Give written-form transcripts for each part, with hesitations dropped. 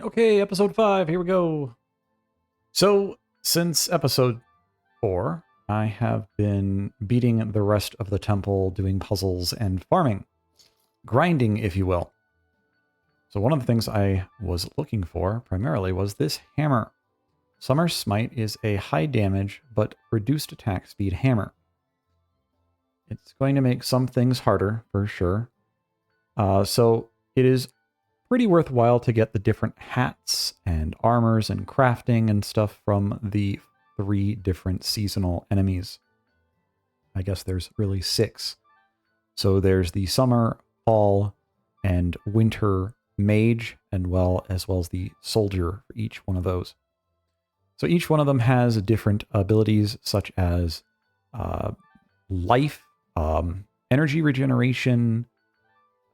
Okay, episode 5, here we go. So, since episode 4, I have been beating the rest of the temple, doing puzzles and farming. Grinding, if you will. So one of the things I was looking for, primarily, was this hammer. Summer Smite is a high damage, but reduced attack speed hammer. It's going to make some things harder, for sure. So it is pretty worthwhile to get the different hats and armors and crafting and stuff from the 3 different seasonal enemies. I guess there's really 6. So there's the summer, fall, and winter mage, and as well as the soldier for each one of those. So each one of them has different abilities such as life, energy regeneration,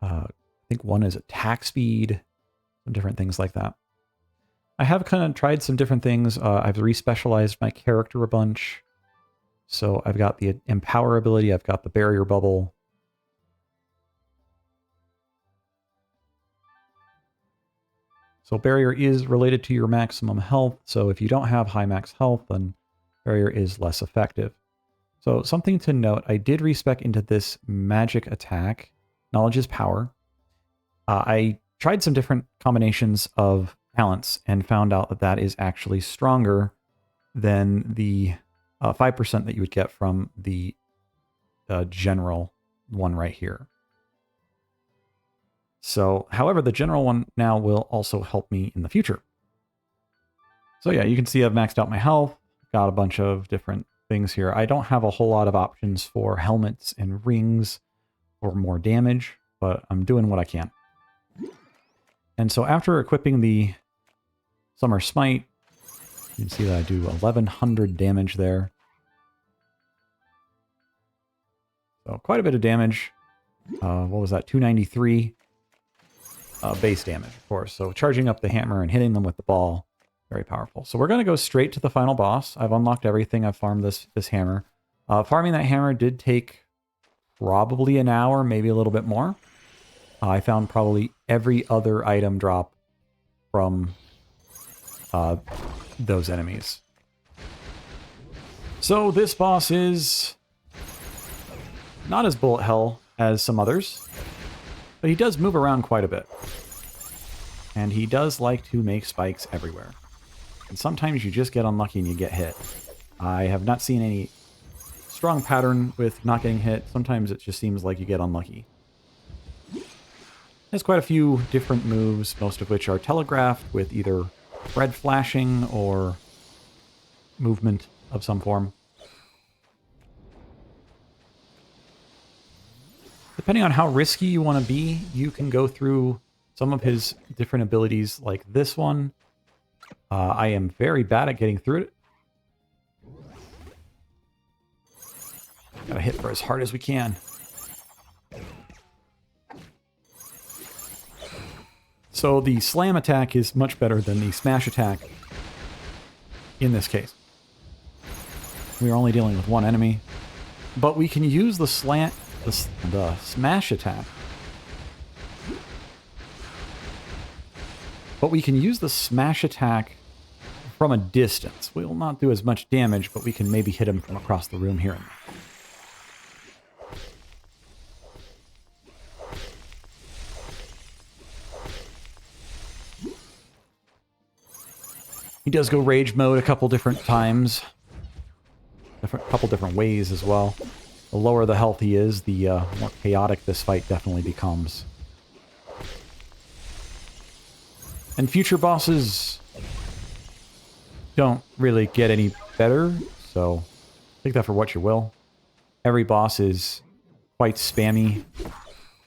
I think one is attack speed, some different things like that. I have kind of tried some different things. I've respecialized my character a bunch. So I've got the Empower ability, I've got the Barrier Bubble. So Barrier is related to your maximum health, so if you don't have high max health, then Barrier is less effective. So something to note, I did respec into this magic attack. Knowledge is power. I tried some different combinations of talents and found out that that is actually stronger than the 5% that you would get from the general one right here. So, however, the general one now will also help me in the future. So yeah, you can see I've maxed out my health, got a bunch of different things here. I don't have a whole lot of options for helmets and rings or more damage, but I'm doing what I can. And so after equipping the Summer Smite, you can see that I do 1100 damage there. So quite a bit of damage. What was that? 293 base damage, of course. So charging up the hammer and hitting them with the ball, very powerful. So we're going to go straight to the final boss. I've unlocked everything. I've farmed this hammer. Farming that hammer did take probably an hour, maybe a little bit more. I found probably every other item drop from those enemies. So this boss is not as bullet hell as some others, but he does move around quite a bit. And he does like to make spikes everywhere. And sometimes you just get unlucky and you get hit. I have not seen any strong pattern with not getting hit. Sometimes it just seems like you get unlucky. There's quite a few different moves, most of which are telegraphed with either red flashing or movement of some form. Depending on how risky you want to be, you can go through some of his different abilities like this one. I am very bad at getting through it. Gotta hit for as hard as we can. So the slam attack is much better than the smash attack in this case. We are only dealing with one enemy, but we can use the smash attack. But we can use the smash attack from a distance. We will not do as much damage, but we can maybe hit him from across the room here and there. He does go rage mode a couple different times. A couple different ways as well. The lower the health he is, the more chaotic this fight definitely becomes. And future bosses don't really get any better, so take that for what you will. Every boss is quite spammy,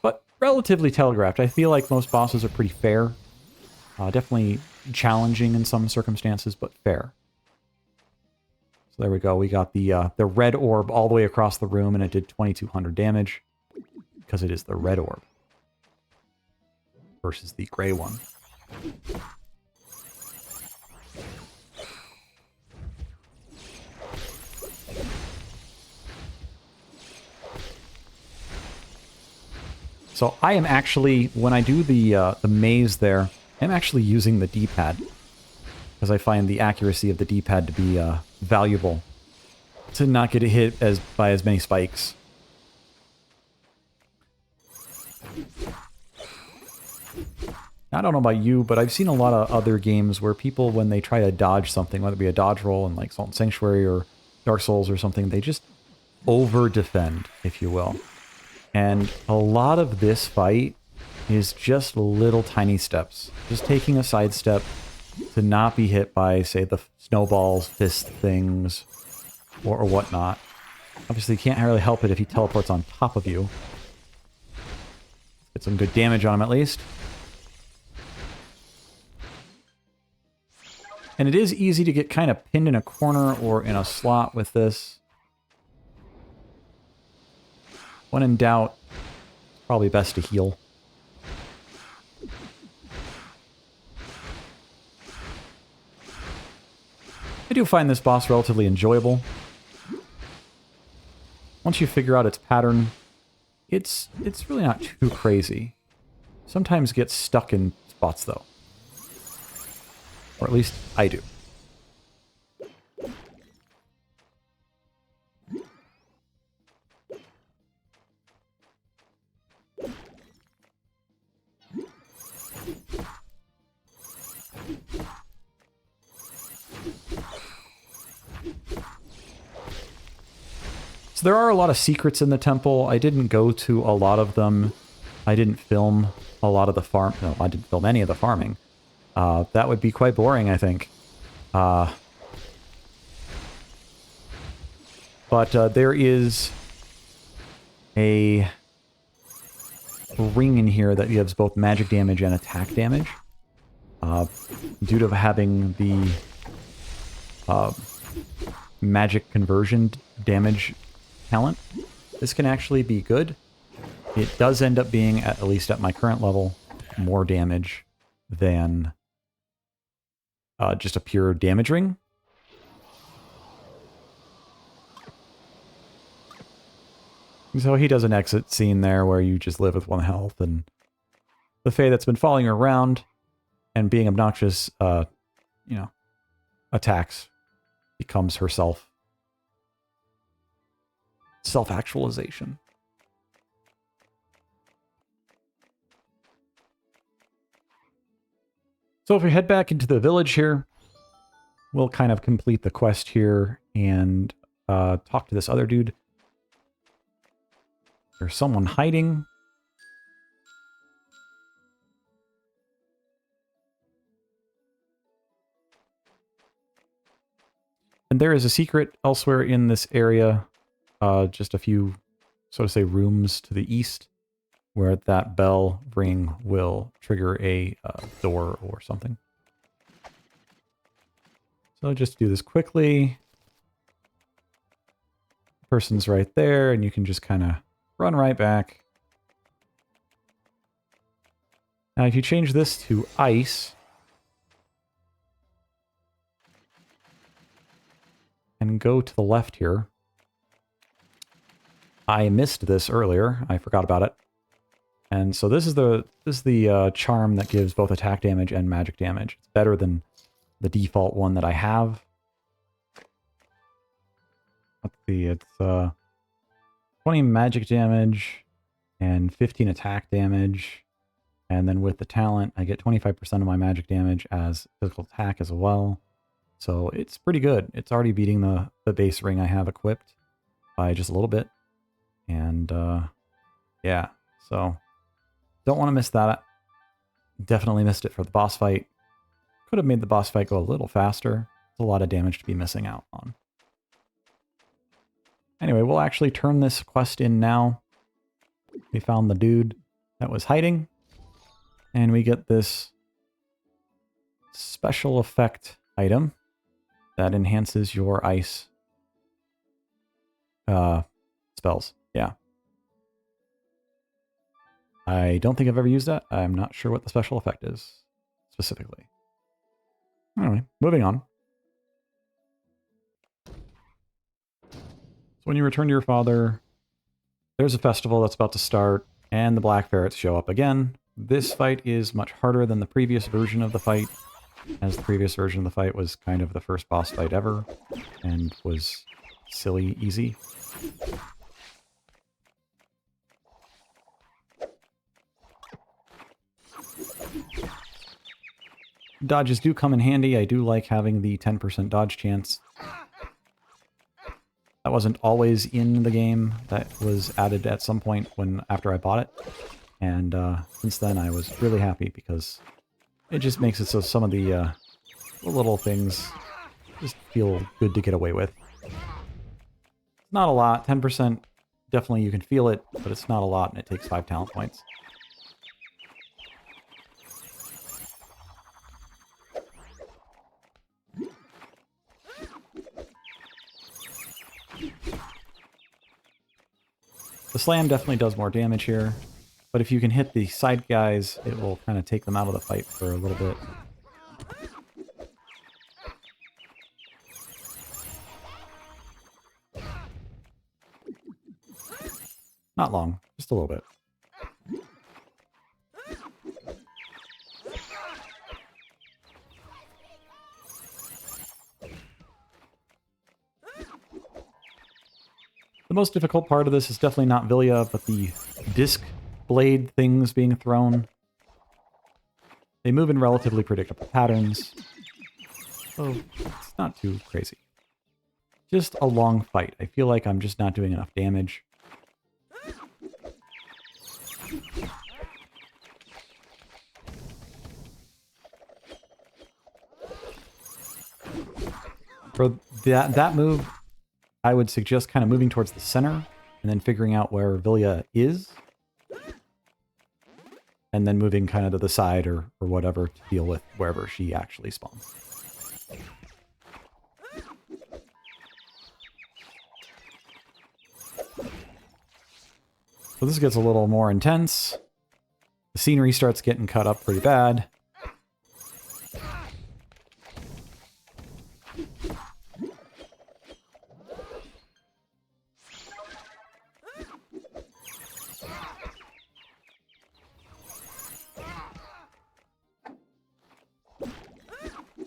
but relatively telegraphed. I feel like most bosses are pretty fair. Definitely challenging in some circumstances, but fair. So there we go. We got the red orb all the way across the room, and it did 2200 damage because it is the red orb versus the gray one. So I am actually, when I do the maze there, I'm actually using the D-pad because I find the accuracy of the D-pad to be valuable to not get hit by as many spikes. I don't know about you, but I've seen a lot of other games where people, when they try to dodge something, whether it be a dodge roll in like Salt and Sanctuary or Dark Souls or something, they just over-defend, if you will. And a lot of this fight is just little tiny steps. Just taking a side step to not be hit by, say, the snowballs, fist things, or whatnot. Obviously, you can't really help it if he teleports on top of you. Get some good damage on him, at least. And it is easy to get kind of pinned in a corner or in a slot with this. When in doubt, it's probably best to heal. I do find this boss relatively enjoyable. Once you figure out its pattern, it's really not too crazy. Sometimes gets stuck in spots, though. Or at least I do. So there are a lot of secrets in the temple. I didn't go to a lot of them. I didn't film a lot of the farm. No, I didn't film any of the farming. That would be quite boring, I think. But there is a ring in here that gives both magic damage and attack damage. Due to having the magic conversion damage talent, this can actually be good. It does end up being, at least at my current level, more damage than just a pure damage ring. So he does an exit scene there where you just live with 1 health, and the Fae that's been following you around and being obnoxious, attacks, becomes herself. Self-actualization. So if we head back into the village here, we'll kind of complete the quest here and talk to this other dude. There's someone hiding. And there is a secret elsewhere in this area, just a few, so to say, rooms to the east, where that bell ring will trigger a door or something. So just do this quickly. Person's right there, and you can just kind of run right back. Now, if you change this to ice, and go to the left here. I missed this earlier. I forgot about it. And so this is the charm that gives both attack damage and magic damage. It's better than the default one that I have. Let's see, it's 20 magic damage and 15 attack damage. And then with the talent, I get 25% of my magic damage as physical attack as well. So it's pretty good. It's already beating the base ring I have equipped by just a little bit. And yeah, so don't want to miss that. Definitely missed it for the boss fight. Could have made the boss fight go a little faster. It's a lot of damage to be missing out on. Anyway, we'll actually turn this quest in now. We found the dude that was hiding. And we get this special effect item that enhances your ice spells. Yeah. I don't think I've ever used that. I'm not sure what the special effect is specifically. Anyway, moving on. So when you return to your father, there's a festival that's about to start, and the black ferrets show up again. This fight is much harder than the previous version of the fight, as the previous version of the fight was kind of the first boss fight ever, and was silly easy. Dodges do come in handy. I do like having the 10% dodge chance. That wasn't always in the game. That was added at some point after I bought it. And since then I was really happy because it just makes it so some of the little things just feel good to get away with. Not a lot. 10%, definitely you can feel it, but it's not a lot and it takes 5 talent points. The slam definitely does more damage here, but if you can hit the side guys, it will kind of take them out of the fight for a little bit. Not long, just a little bit. The most difficult part of this is definitely not Vilya, but the disc blade things being thrown. They move in relatively predictable patterns, so it's not too crazy. Just a long fight. I feel like I'm just not doing enough damage. For that move, I would suggest kind of moving towards the center and then figuring out where Vilya is. And then moving kind of to the side or whatever to deal with wherever she actually spawns. So this gets a little more intense. The scenery starts getting cut up pretty bad.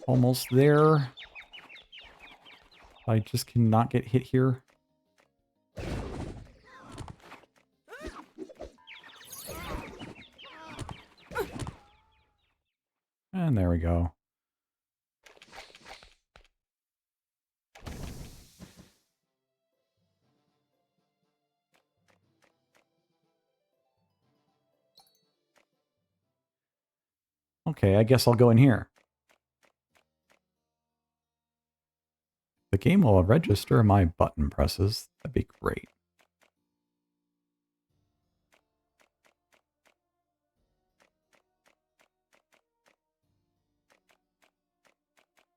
Almost there. I just cannot get hit here. And there we go. Okay, I guess I'll go in here. The game will register my button presses. That'd be great.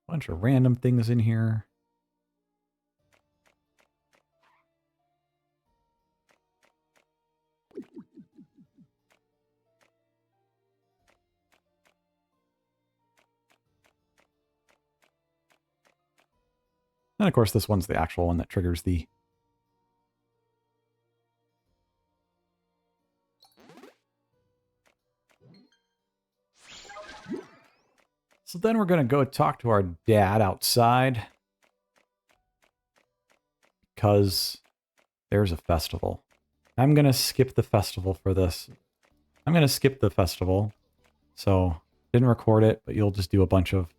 Bunch of random things in here. And of course, this one's the actual one that triggers the... So then we're going to go talk to our dad outside. Because there's a festival. I'm going to skip the festival for this. I'm going to skip the festival. So, didn't record it, but you'll just do a bunch of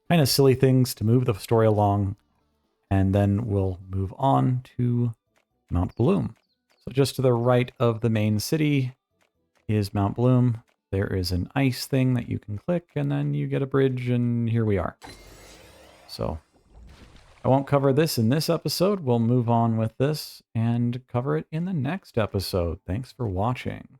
kind of silly things to move the story along. And then we'll move on to Mount Bloom. So just to the right of the main city is Mount Bloom. There is an ice thing that you can click, and then you get a bridge, and here we are. So I won't cover this in this episode. We'll move on with this and cover it in the next episode. Thanks for watching.